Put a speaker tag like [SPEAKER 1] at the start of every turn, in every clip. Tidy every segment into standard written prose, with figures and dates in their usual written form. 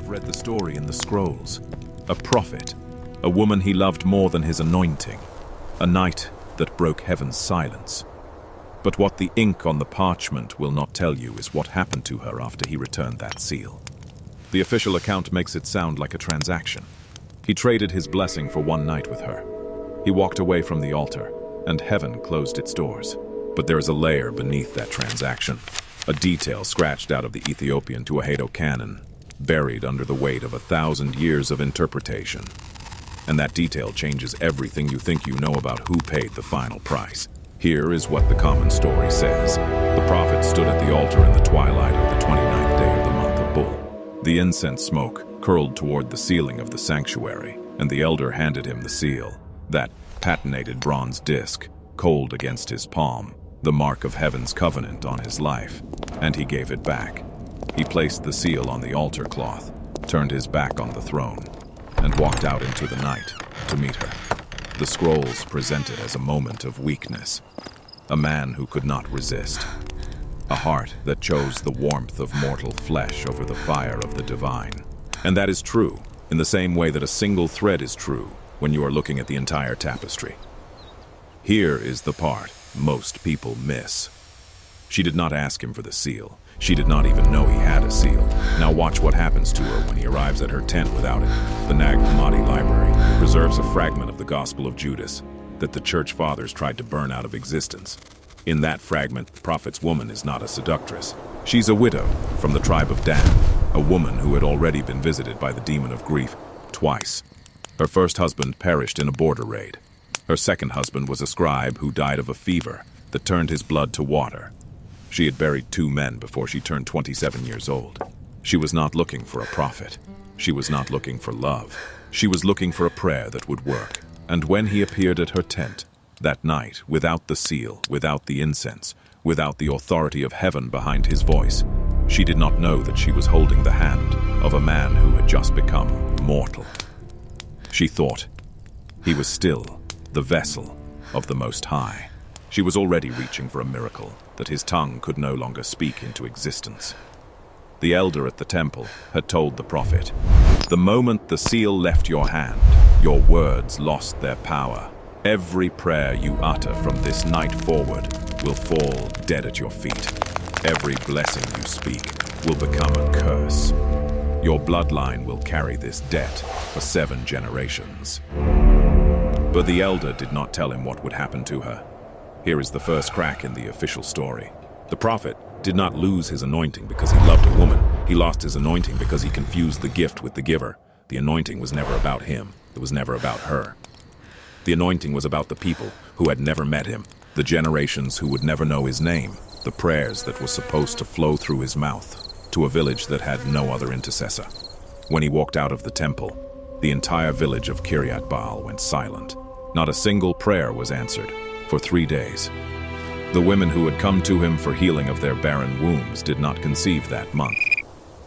[SPEAKER 1] have read the story in the scrolls. A prophet, a woman he loved more than his anointing, a night that broke heaven's silence. But what the ink on the parchment will not tell you is what happened to her after he returned that seal. The official account makes it sound like a transaction. He traded his blessing for one night with her. He walked away from the altar, and heaven closed its doors. But there is a layer beneath that transaction, a detail scratched out of the Ethiopian Tuahedo canon, buried under the weight of 1,000 years of interpretation. And that detail changes everything you think you know about who paid the final price. Here is what the common story says. The prophet stood at the altar in the twilight of the 29th day of the month of Bull. The incense smoke curled toward the ceiling of the sanctuary, and the elder handed him the seal, that patinated bronze disc, cold against his palm, the mark of heaven's covenant on his life, and he gave it back. He placed the seal on the altar cloth, turned his back on the throne, and walked out into the night to meet her. The scrolls present it as a moment of weakness, a man who could not resist, a heart that chose the warmth of mortal flesh over the fire of the divine. And that is true, in the same way that a single thread is true when you are looking at the entire tapestry. Here is the part most people miss. She did not ask him for the seal. She did not even know he had a seal. Now watch what happens to her when he arrives at her tent without it. The Nag Hammadi Library preserves a fragment of the Gospel of Judas that the church fathers tried to burn out of existence. In that fragment, the prophet's woman is not a seductress. She's a widow from the tribe of Dan, a woman who had already been visited by the demon of grief twice. Her first husband perished in a border raid. Her second husband was a scribe who died of a fever that turned his blood to water. She had buried 2 men before she turned 27 years old. She was not looking for a prophet. She was not looking for love. She was looking for a prayer that would work. And when he appeared at her tent, that night, without the seal, without the incense, without the authority of heaven behind his voice, she did not know that she was holding the hand of a man who had just become mortal. She thought he was still the vessel of the Most High. She was already reaching for a miracle that his tongue could no longer speak into existence. The elder at the temple had told the prophet, "The moment the seal left your hand, your words lost their power. Every prayer you utter from this night forward will fall dead at your feet. Every blessing you speak will become a curse. Your bloodline will carry this debt for 7 generations." But the elder did not tell him what would happen to her. Here is the first crack in the official story. The prophet did not lose his anointing because he loved a woman. He lost his anointing because he confused the gift with the giver. The anointing was never about him. It was never about her. The anointing was about the people who had never met him, the generations who would never know his name, the prayers that were supposed to flow through his mouth to a village that had no other intercessor. When he walked out of the temple, the entire village of Kiryat Baal went silent. Not a single prayer was answered for 3 days. The women who had come to him for healing of their barren wombs did not conceive that month.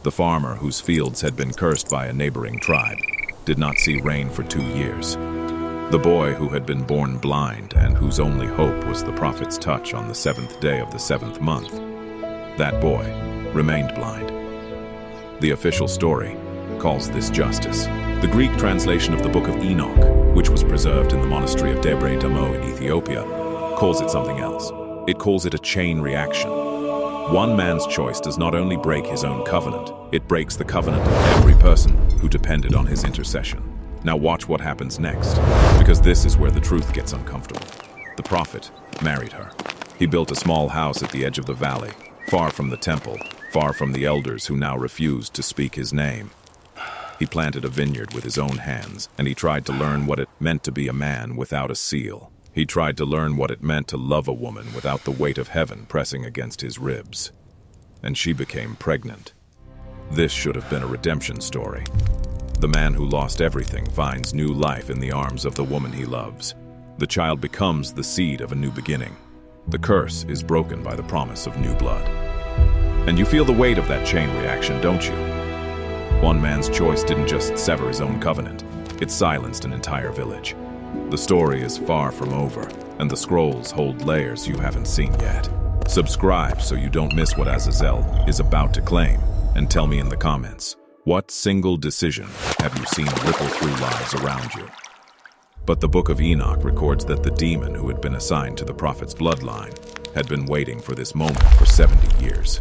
[SPEAKER 1] The farmer whose fields had been cursed by a neighboring tribe did not see rain for 2 years. The boy who had been born blind and whose only hope was the prophet's touch on the 7th day of the 7th month, that boy remained blind. The official story calls this justice. The Greek translation of the Book of Enoch, which was preserved in the monastery of Debre Damo in Ethiopia, calls it something else. It calls it a chain reaction. One man's choice does not only break his own covenant, it breaks the covenant of every person who depended on his intercession. Now watch what happens next, because this is where the truth gets uncomfortable. The prophet married her. He built a small house at the edge of the valley, far from the temple, far from the elders who now refused to speak his name. He planted a vineyard with his own hands, and he tried to learn what it meant to be a man without a seal. He tried to learn what it meant to love a woman without the weight of heaven pressing against his ribs. And she became pregnant. This should have been a redemption story. The man who lost everything finds new life in the arms of the woman he loves. The child becomes the seed of a new beginning. The curse is broken by the promise of new blood. And you feel the weight of that chain reaction, don't you? One man's choice didn't just sever his own covenant, it silenced an entire village. The story is far from over, and the scrolls hold layers you haven't seen yet. Subscribe so you don't miss what Azazel is about to claim, and tell me in the comments, What single decision have you seen ripple through lives around you? But the Book of Enoch records that the demon who had been assigned to the prophet's bloodline had been waiting for this moment for 70 years.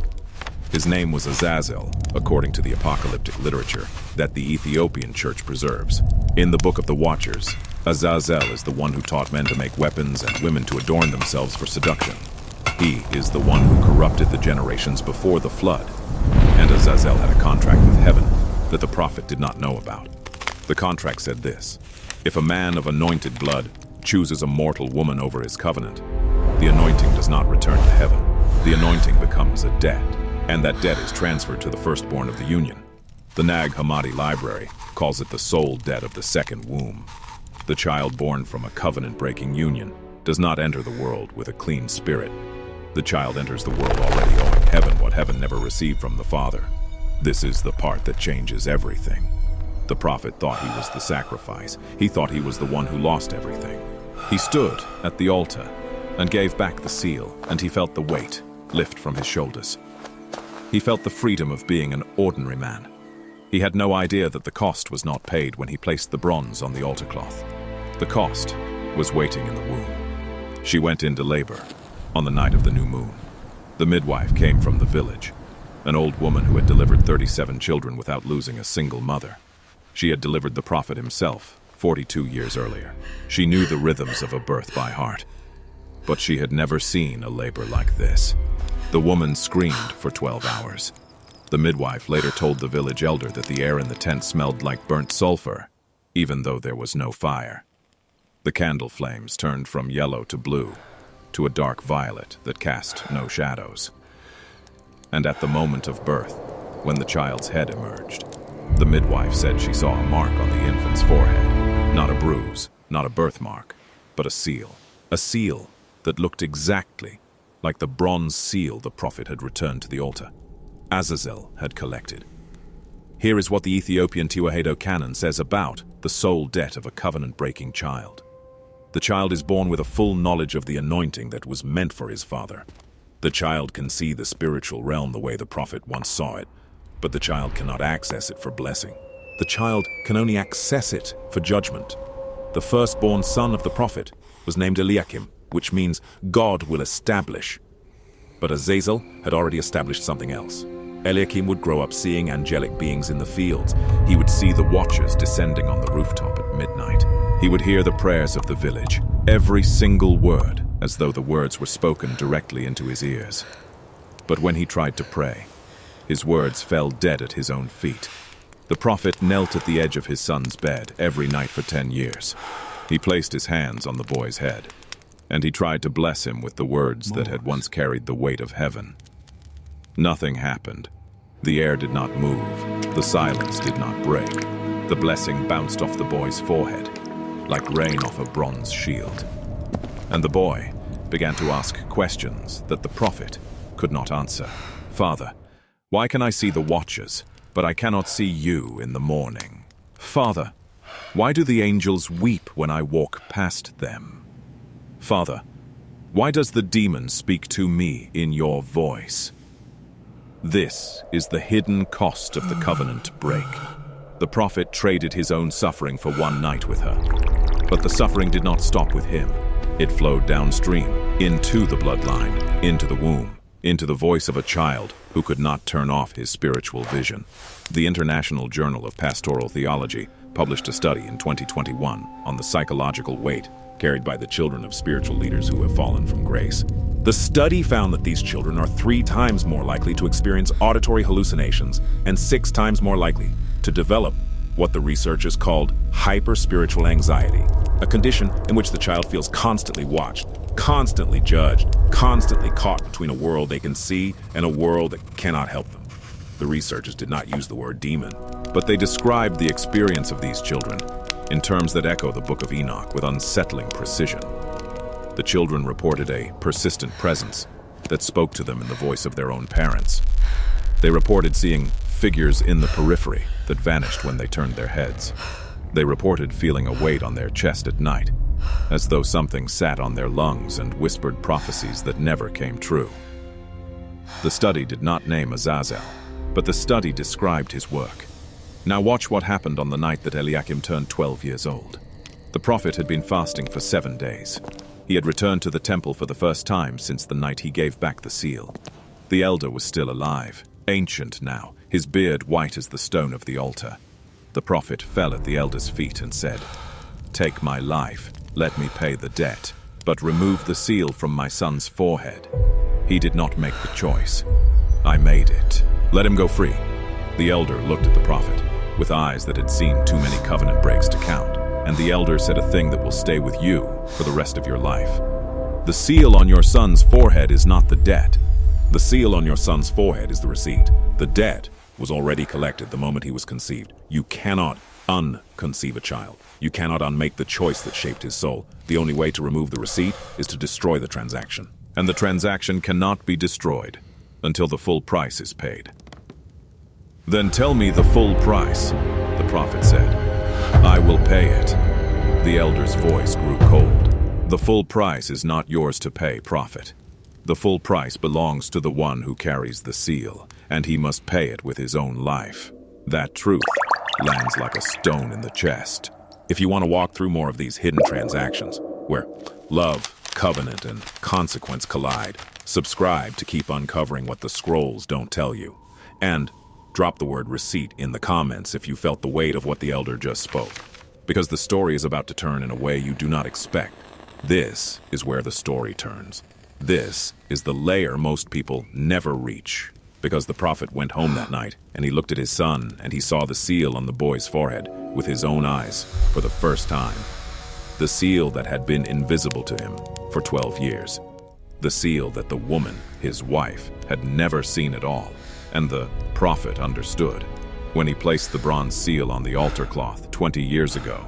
[SPEAKER 1] His name was Azazel, according to the apocalyptic literature that the Ethiopian church preserves. In the Book of the Watchers, Azazel is the one who taught men to make weapons and women to adorn themselves for seduction. He is the one who corrupted the generations before the flood, and Azazel had a contract with heaven that the prophet did not know about. The contract said this: if a man of anointed blood chooses a mortal woman over his covenant, the anointing does not return to heaven. The anointing becomes a debt, and that debt is transferred to the firstborn of the union. The Nag Hammadi Library calls it the soul debt of the second womb. The child born from a covenant-breaking union does not enter the world with a clean spirit. The child enters the world already owing heaven what heaven never received from the Father. This is the part that changes everything. The prophet thought he was the sacrifice. He thought he was the one who lost everything. He stood at the altar and gave back the seal, and he felt the weight lift from his shoulders. He felt the freedom of being an ordinary man. He had no idea that the cost was not paid when he placed the bronze on the altar cloth. The cost was waiting in the womb. She went into labor on the night of the new moon. The midwife came from the village, an old woman who had delivered 37 children without losing a single mother. She had delivered the prophet himself 42 years earlier. She knew the rhythms of a birth by heart, but she had never seen a labor like this. The woman screamed for 12 hours. The midwife later told the village elder that the air in the tent smelled like burnt sulfur, even though there was no fire. The candle flames turned from yellow to blue, to a dark violet that cast no shadows. And at the moment of birth, when the child's head emerged, the midwife said she saw a mark on the infant's forehead. Not a bruise, not a birthmark, but a seal. A seal that looked exactly like the bronze seal the prophet had returned to the altar. Azazel had collected. Here is what the Ethiopian Tewahedo canon says about the soul debt of a covenant-breaking child. The child is born with a full knowledge of the anointing that was meant for his father. The child can see the spiritual realm the way the prophet once saw it, but the child cannot access it for blessing. The child can only access it for judgment. The firstborn son of the prophet was named Eliakim, which means God will establish. But Azazel had already established something else. Eliakim would grow up seeing angelic beings in the fields. He would see the watchers descending on the rooftop at midnight. He would hear the prayers of the village, every single word, as though the words were spoken directly into his ears. But when he tried to pray, his words fell dead at his own feet. The prophet knelt at the edge of his son's bed every night for 10 years. He placed his hands on the boy's head, and he tried to bless him with the words that had once carried the weight of heaven. Nothing happened. The air did not move. The silence did not break. The blessing bounced off the boy's forehead, like rain off a bronze shield. And the boy began to ask questions that the prophet could not answer. Father, why can I see the watchers, but I cannot see you in the morning? Father, why do the angels weep when I walk past them? Father, why does the demon speak to me in your voice? This is the hidden cost of the covenant break. The prophet traded his own suffering for one night with her. But the suffering did not stop with him. It flowed downstream, into the bloodline, into the womb, into the voice of a child who could not turn off his spiritual vision. The International Journal of Pastoral Theology published a study in 2021 on the psychological weight carried by the children of spiritual leaders who have fallen from grace. The study found that these children are 3 times more likely to experience auditory hallucinations and 6 times more likely to develop what the researchers called hyper-spiritual anxiety, a condition in which the child feels constantly watched, constantly judged, constantly caught between a world they can see and a world that cannot help them. The researchers did not use the word demon, but they described the experience of these children in terms that echo the Book of Enoch with unsettling precision. The children reported a persistent presence that spoke to them in the voice of their own parents. They reported seeing figures in the periphery that vanished when they turned their heads. They reported feeling a weight on their chest at night, as though something sat on their lungs and whispered prophecies that never came true. The study did not name Azazel, but the study described his work. Now watch what happened on the night that Eliakim turned 12 years old. The prophet had been fasting for 7 days. He had returned to the temple for the first time since the night he gave back the seal. The elder was still alive, ancient now, his beard white as the stone of the altar. The prophet fell at the elder's feet and said, "Take my life, let me pay the debt, but remove the seal from my son's forehead." He did not make the choice. I made it. Let him go free. The elder looked at the prophet with eyes that had seen too many covenant breaks to count, and the elder said a thing that will stay with you for the rest of your life. The seal on your son's forehead is not the debt. The seal on your son's forehead is the receipt. The debt was already collected the moment he was conceived. You cannot unconceive a child. You cannot unmake the choice that shaped his soul. The only way to remove the receipt is to destroy the transaction. And the transaction cannot be destroyed until the full price is paid. "Then tell me the full price," the prophet said. "I will pay it." The elder's voice grew cold. "The full price is not yours to pay, prophet. The full price belongs to the one who carries the seal, and he must pay it with his own life." That truth lands like a stone in the chest. If you want to walk through more of these hidden transactions, where love, covenant, and consequence collide, subscribe to keep uncovering what the scrolls don't tell you. And drop the word receipt in the comments if you felt the weight of what the elder just spoke. Because the story is about to turn in a way you do not expect. This is where the story turns. This is the layer most people never reach. Because the prophet went home that night, and he looked at his son, and he saw the seal on the boy's forehead with his own eyes for the first time. The seal that had been invisible to him for 12 years. The seal that the woman, his wife, had never seen at all. And the prophet understood. When he placed the bronze seal on the altar cloth 20 years ago,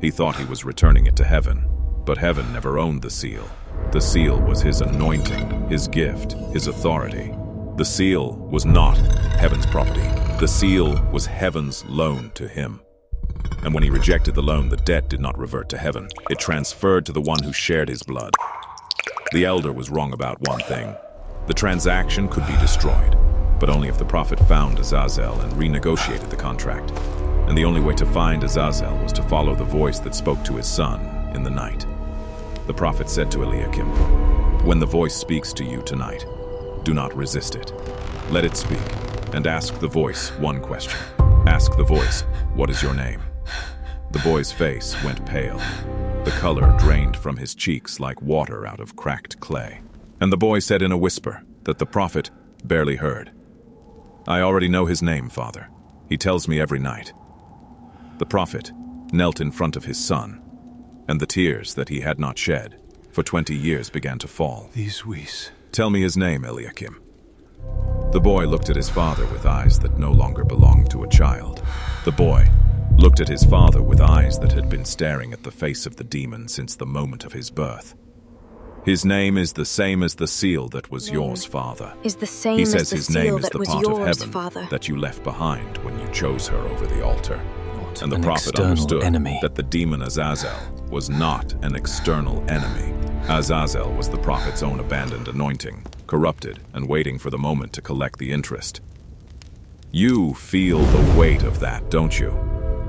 [SPEAKER 1] he thought he was returning it to heaven. But heaven never owned the seal. The seal was his anointing, his gift, his authority. The seal was not heaven's property. The seal was heaven's loan to him. And when he rejected the loan, the debt did not revert to heaven. It transferred to the one who shared his blood. The elder was wrong about one thing. The transaction could be destroyed, but only if the prophet found Azazel and renegotiated the contract. And the only way to find Azazel was to follow the voice that spoke to his son in the night. The prophet said to Eliakim, "When the voice speaks to you tonight, do not resist it. Let it speak, and ask the voice one question. Ask the voice, 'What is your name?'" The boy's face went pale. The color drained from his cheeks like water out of cracked clay. And the boy said in a whisper that the prophet barely heard, "I already know his name, Father. He tells me every night." The prophet knelt in front of his son, and the tears that he had not shed for 20 years began to fall. "Tell me his name, Eliakim." The boy looked at his father with eyes that no longer belonged to a child. The boy looked at his father with eyes that had been staring at the face of the demon since the moment of his birth. "His name is the same as the seal that was yours, Father."
[SPEAKER 2] Is the same
[SPEAKER 1] He
[SPEAKER 2] as
[SPEAKER 1] says
[SPEAKER 2] the
[SPEAKER 1] his name
[SPEAKER 2] seal
[SPEAKER 1] is
[SPEAKER 2] that
[SPEAKER 1] the
[SPEAKER 2] was
[SPEAKER 1] part of
[SPEAKER 2] yours,
[SPEAKER 1] heaven
[SPEAKER 2] Father.
[SPEAKER 1] that you left behind when you chose her over the altar. And the
[SPEAKER 3] an
[SPEAKER 1] prophet
[SPEAKER 3] external
[SPEAKER 1] understood
[SPEAKER 3] enemy.
[SPEAKER 1] that the demon Azazel was not an external enemy. Azazel was the prophet's own abandoned anointing, corrupted and waiting for the moment to collect the interest. You feel the weight of that, don't you?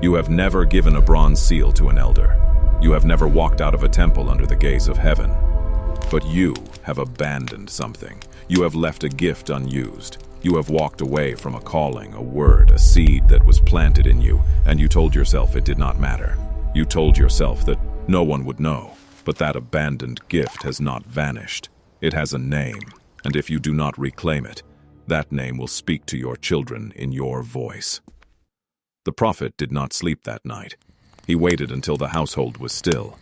[SPEAKER 1] You have never given a bronze seal to an elder. You have never walked out of a temple under the gaze of heaven. But you have abandoned something. You have left a gift unused. You have walked away from a calling, a word, a seed that was planted in you, and you told yourself it did not matter. You told yourself that no one would know, but that abandoned gift has not vanished. It has a name, and if you do not reclaim it, that name will speak to your children in your voice. The prophet did not sleep that night. He waited until the household was still,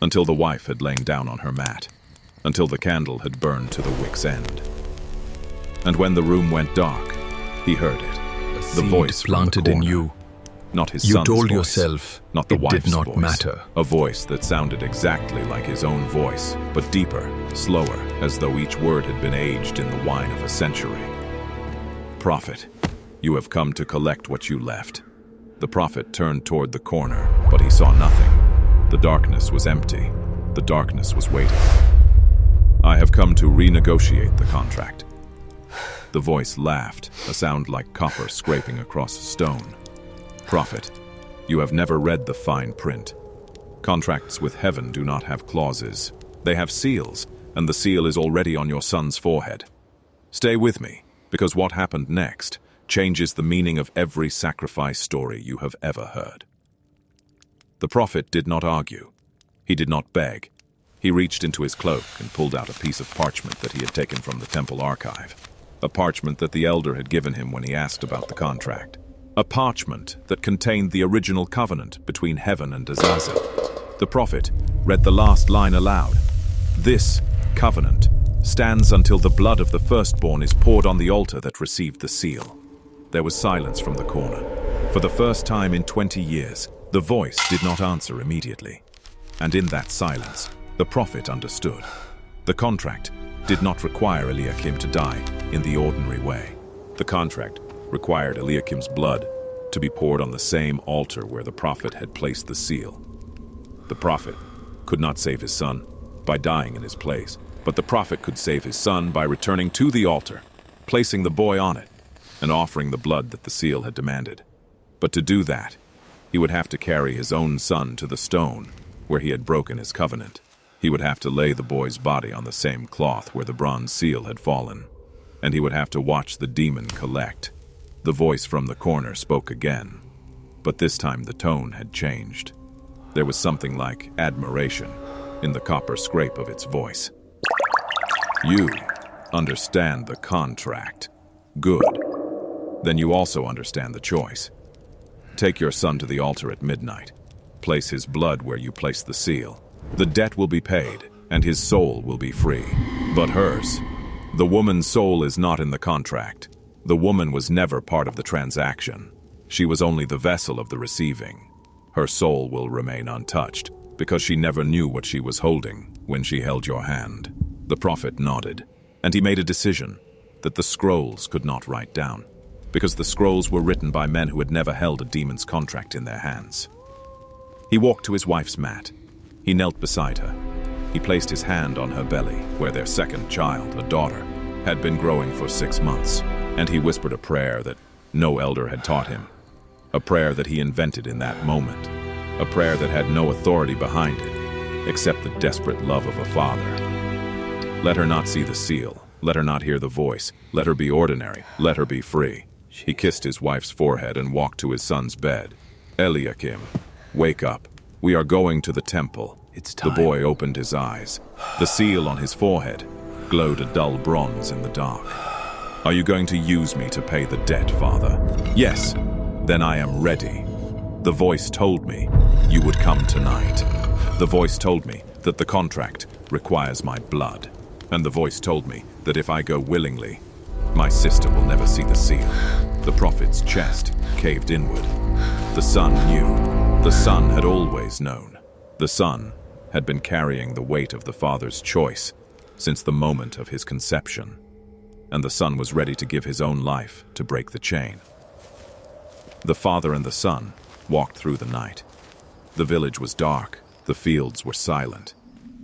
[SPEAKER 1] until the wife had lain down on her mat, until the candle had burned to the wick's end. And when the room went dark, he heard it. The voice
[SPEAKER 3] planted in you.
[SPEAKER 1] Not his
[SPEAKER 3] You
[SPEAKER 1] son's
[SPEAKER 3] told
[SPEAKER 1] voice,
[SPEAKER 3] yourself
[SPEAKER 1] not the
[SPEAKER 3] it
[SPEAKER 1] wife's
[SPEAKER 3] did not
[SPEAKER 1] voice.
[SPEAKER 3] matter.
[SPEAKER 1] A voice that sounded exactly like his own voice, but deeper, slower, as though each word had been aged in the wine of a century. "Prophet, you have come to collect what you left." The prophet turned toward the corner, but he saw nothing. The darkness was empty. The darkness was waiting. "I have come to renegotiate the contract." The voice laughed, a sound like copper scraping across stone. Prophet, you have never read the fine print. Contracts with heaven do not have clauses. They have seals, and the seal is already on your son's forehead. Stay with me, because what happened next changes the meaning of every sacrifice story you have ever heard. The prophet did not argue. He did not beg. He reached into his cloak and pulled out a piece of parchment that he had taken from the temple archive. A parchment that the elder had given him when he asked about the contract. A parchment that contained the original covenant between heaven and Azazel. The prophet read the last line aloud. This covenant stands until the blood of the firstborn is poured on the altar that received the seal. There was silence from the corner. For the first time in 20 years, the voice did not answer immediately. And in that silence, the prophet understood. The contract did not require Eliakim to die in the ordinary way. The contract required Eliakim's blood to be poured on the same altar where the prophet had placed the seal. The prophet could not save his son by dying in his place, but the prophet could save his son by returning to the altar, placing the boy on it, and offering the blood that the seal had demanded. But to do that, he would have to carry his own son to the stone where he had broken his covenant. He would have to lay the boy's body on the same cloth where the bronze seal had fallen, and he would have to watch the demon collect. The voice from the corner spoke again, but this time the tone had changed. There was something like admiration in the copper scrape of its voice. You understand the contract. Good. Then you also understand the choice. Take your son to the altar at midnight. Place his blood where you place the seal. The debt will be paid, and his soul will be free. But hers, the woman's soul is not in the contract. The woman was never part of the transaction. She was only the vessel of the receiving. Her soul will remain untouched, because she never knew what she was holding when she held your hand. The prophet nodded, and he made a decision that the scrolls could not write down, because the scrolls were written by men who had never held a demon's contract in their hands. He walked to his wife's mat. He knelt beside her. He placed his hand on her belly, where their second child, a daughter, had been growing for 6 months, and he whispered a prayer that no elder had taught him, a prayer that he invented in that moment, a prayer that had no authority behind it, except the desperate love of a father. Let her not see the seal. Let her not hear the voice. Let her be ordinary. Let her be free. He kissed his wife's forehead and walked to his son's bed. Eliakim, wake up. We are going to the temple.
[SPEAKER 2] It's time.
[SPEAKER 1] The boy opened his eyes. The seal on his forehead glowed a dull bronze in the dark. Are you going to use me to pay the debt, Father? Yes. Then I am ready. The voice told me you would come tonight. The voice told me that the contract requires my blood. And the voice told me that if I go willingly, my sister will never see the seal. The prophet's chest caved inward. The son knew. The son had always known. The son had been carrying the weight of the father's choice since the moment of his conception. And the son was ready to give his own life to break the chain. The father and the son walked through the night. The village was dark. The fields were silent.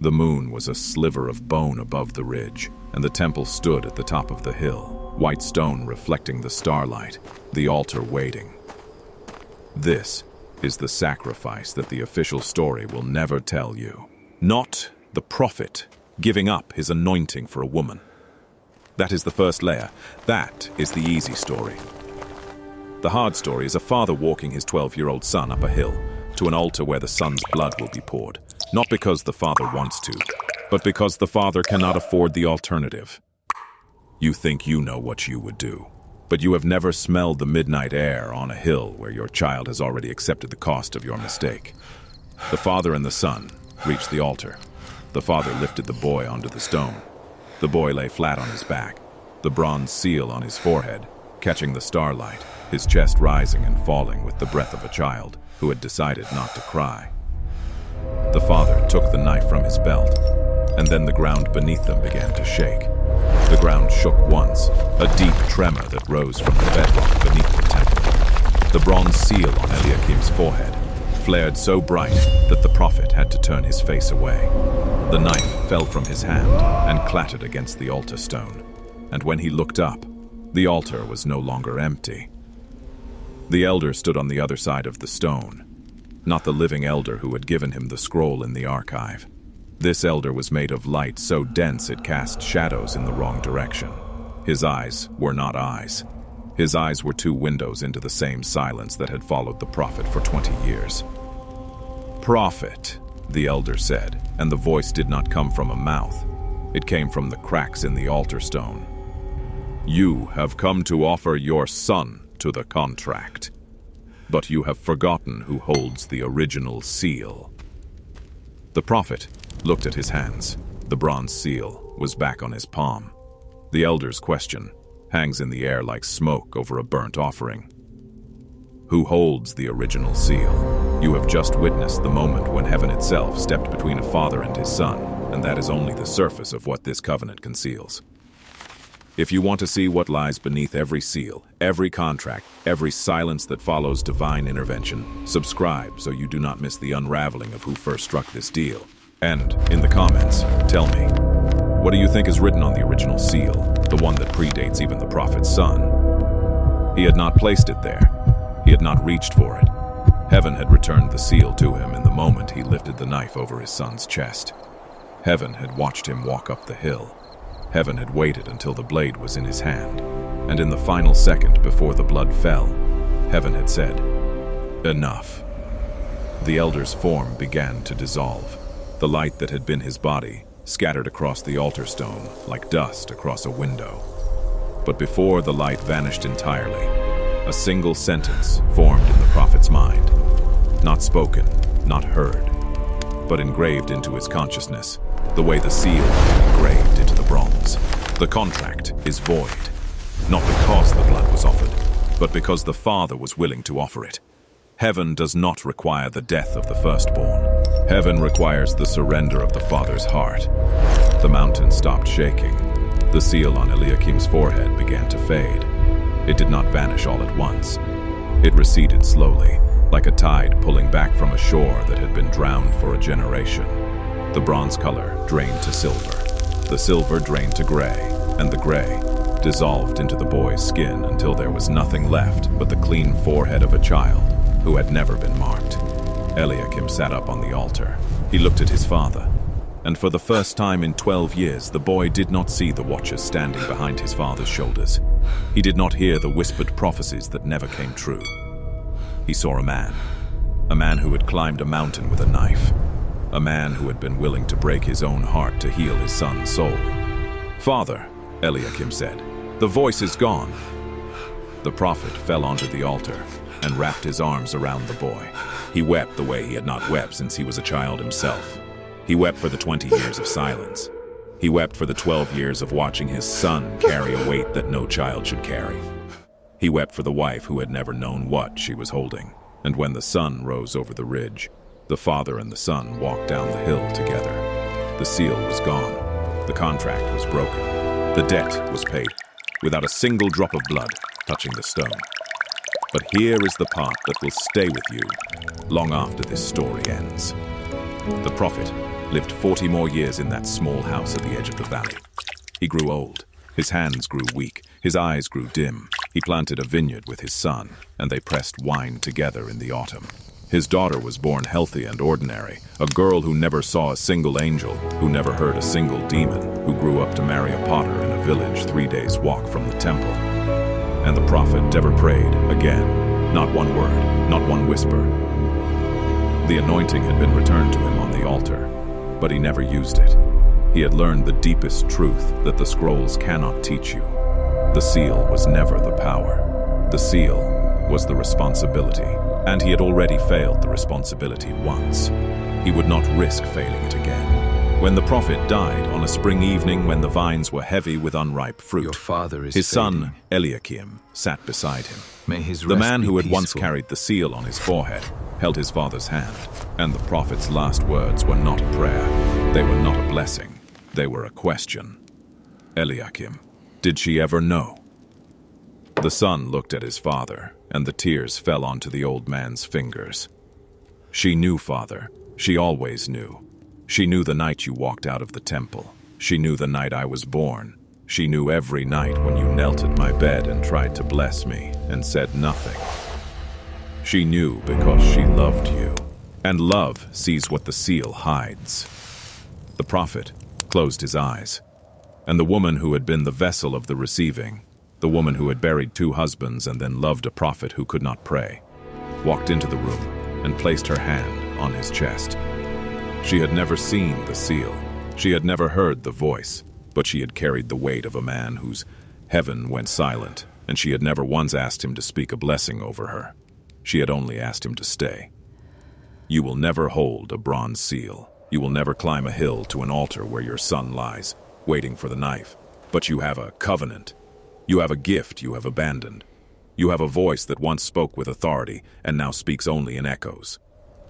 [SPEAKER 1] The moon was a sliver of bone above the ridge, and the temple stood at the top of the hill, white stone reflecting the starlight, the altar waiting. This is the sacrifice that the official story will never tell you. Not the prophet giving up his anointing for a woman. That is the first layer. That is the easy story. The hard story is a father walking his 12-year-old son up a hill to an altar where the son's blood will be poured. Not because the father wants to, but because the father cannot afford the alternative. You think you know what you would do, but you have never smelled the midnight air on a hill where your child has already accepted the cost of your mistake. The father and the son reached the altar. The father lifted the boy onto the stone. The boy lay flat on his back, the bronze seal on his forehead, catching the starlight, his chest rising and falling with the breath of a child who had decided not to cry. The father took the knife from his belt, and then the ground beneath them began to shake. The ground shook once, a deep tremor that rose from the bedrock beneath the temple. The bronze seal on Eliakim's forehead flared so bright that the prophet had to turn his face away. The knife fell from his hand and clattered against the altar stone, and when he looked up, the altar was no longer empty. The elder stood on the other side of the stone, not the living elder who had given him the scroll in the archive. This elder was made of light so dense it cast shadows in the wrong direction. His eyes were not eyes. His eyes were two windows into the same silence that had followed the prophet for 20 years. "Prophet," the elder said, and the voice did not come from a mouth. It came from the cracks in the altar stone. "You have come to offer your son to the contract, but you have forgotten who holds the original seal." The prophet looked at his hands. The bronze seal was back on his palm. The elder's question hangs in the air like smoke over a burnt offering. Who holds the original seal? You have just witnessed the moment when heaven itself stepped between a father and his son, and that is only the surface of what this covenant conceals. If you want to see what lies beneath every seal, every contract, every silence that follows divine intervention, subscribe so you do not miss the unraveling of who first struck this deal. And, in the comments, tell me, what do you think is written on the original seal, the one that predates even the prophet's son? He had not placed it there. He had not reached for it. Heaven had returned the seal to him in the moment he lifted the knife over his son's chest. Heaven had watched him walk up the hill. Heaven had waited until the blade was in his hand, and in the final second before the blood fell, heaven had said, "Enough." The elder's form began to dissolve. The light that had been his body scattered across the altar stone like dust across a window. But before the light vanished entirely, a single sentence formed in the prophet's mind. Not spoken, not heard, but engraved into his consciousness, the way the seal had been engraved into the bronze. The contract is void, not because the blood was offered, but because the Father was willing to offer it. Heaven does not require the death of the firstborn. Heaven requires the surrender of the Father's heart. The mountain stopped shaking. The seal on Eliakim's forehead began to fade. It did not vanish all at once. It receded slowly, like a tide pulling back from a shore that had been drowned for a generation. The bronze color drained to silver. The silver drained to gray, and the gray dissolved into the boy's skin until there was nothing left but the clean forehead of a child who had never been marked. Eliakim sat up on the altar. He looked at his father, and for the first time in 12 years, the boy did not see the watchers standing behind his father's shoulders. He did not hear the whispered prophecies that never came true. He saw a man who had climbed a mountain with a knife, a man who had been willing to break his own heart to heal his son's soul. "Father," Eliakim said, "the voice is gone." The prophet fell onto the altar and wrapped his arms around the boy. He wept the way he had not wept since he was a child himself. He wept for the 20 years of silence. He wept for the 12 years of watching his son carry a weight that no child should carry. He wept for the wife who had never known what she was holding. And when the sun rose over the ridge, the father and the son walked down the hill together. The seal was gone. The contract was broken. The debt was paid, without a single drop of blood touching the stone. But here is the part that will stay with you long after this story ends. The prophet lived 40 more years in that small house at the edge of the valley. He grew old. His hands grew weak. His eyes grew dim. He planted a vineyard with his son, and they pressed wine together in the autumn. His daughter was born healthy and ordinary, a girl who never saw a single angel, who never heard a single demon, who grew up to marry a potter in a village 3 days' walk from the temple. And the prophet never prayed again, not one word, not one whisper. The anointing had been returned to him on the altar, but he never used it. He had learned the deepest truth that the scrolls cannot teach you. The seal was never the power. The seal was the responsibility, and he had already failed the responsibility once. He would not risk failing it again. When the prophet died on a spring evening when the vines were heavy with unripe fruit,
[SPEAKER 2] Your father is
[SPEAKER 1] his son
[SPEAKER 2] fading.
[SPEAKER 1] Eliakim sat beside him.
[SPEAKER 2] May his
[SPEAKER 1] The
[SPEAKER 2] rest
[SPEAKER 1] man
[SPEAKER 2] be
[SPEAKER 1] who had once
[SPEAKER 2] peaceful.
[SPEAKER 1] carried the seal on his forehead held his father's hand, and the prophet's last words were not a prayer. They were not a blessing. They were a question. Eliakim, did she ever know? The son looked at his father, and the tears fell onto the old man's fingers. She knew, father. She always knew. She knew the night you walked out of the temple. She knew the night I was born. She knew every night when you knelt at my bed and tried to bless me and said nothing. She knew because she loved you. And love sees what the seal hides. The prophet closed his eyes. And the woman who had been the vessel of the receiving, the woman who had buried 2 husbands and then loved a prophet who could not pray, walked into the room and placed her hand on his chest. She had never seen the seal. She had never heard the voice, but she had carried the weight of a man whose heaven went silent, and she had never once asked him to speak a blessing over her. She had only asked him to stay. You will never hold a bronze seal. You will never climb a hill to an altar where your son lies, waiting for the knife. But you have a covenant. You have a gift you have abandoned. You have a voice that once spoke with authority and now speaks only in echoes.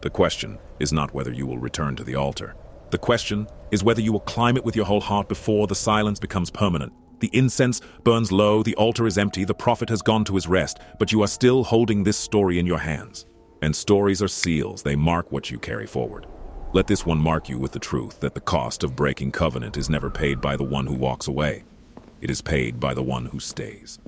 [SPEAKER 1] The question is not whether you will return to the altar. The question is whether you will climb it with your whole heart before the silence becomes permanent. The incense burns low, the altar is empty, the prophet has gone to his rest, but you are still holding this story in your hands. And stories are seals, they mark what you carry forward. Let this one mark you with the truth that the cost of breaking covenant is never paid by the one who walks away. It is paid by the one who stays.